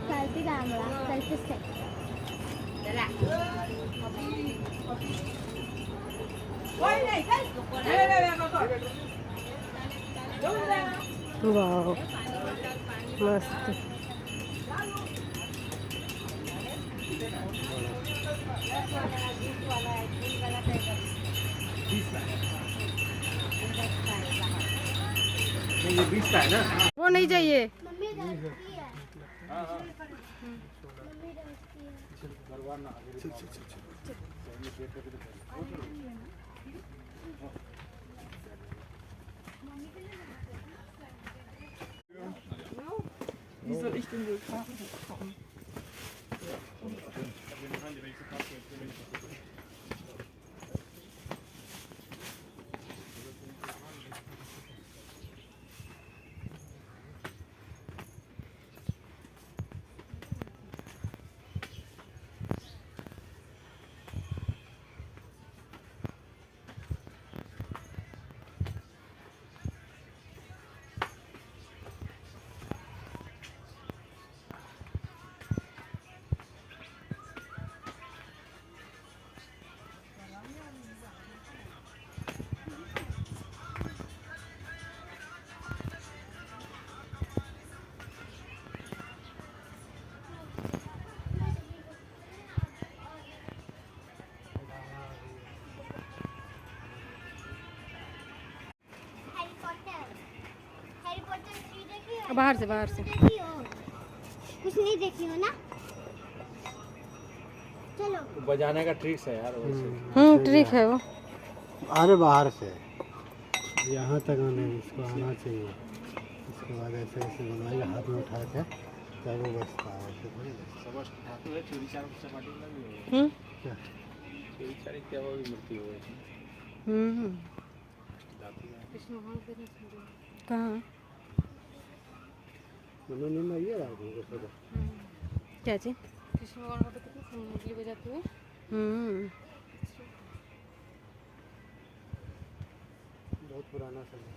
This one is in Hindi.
Salty camera, selfie stick. वाह मस्त। ये 20 का है ना? वो नहीं चाहिए। मम्मी डरती है। मम्मी डरती Wie soll ich den Vulkan bekommen? Harry Potter 3 देखी हो? बाहर से देखी हो? कुछ नहीं देखी हो ना? चलो बजाने का ट्रिक्स है यार वैसे। ट्रिक है वो। अरे बाहर से यहाँ तक आने इसको आना चाहिए। इसके बाद ऐसे ऐसे बनाएगा हाथ में उठा के तब वो बचता है। ऐसे थोड़ी बचता समझ ठाकुर है चोरी चार सपाटी में भी है। क्या? चोरी चार क्या वो भी मूर्ति हो है। कहाँ? उन्होंने ना ये रहा तुमको सोचा क्या चीज? कृष्ण भगवान को कितनी मुरली बजाते हुए। बहुत पुराना समय।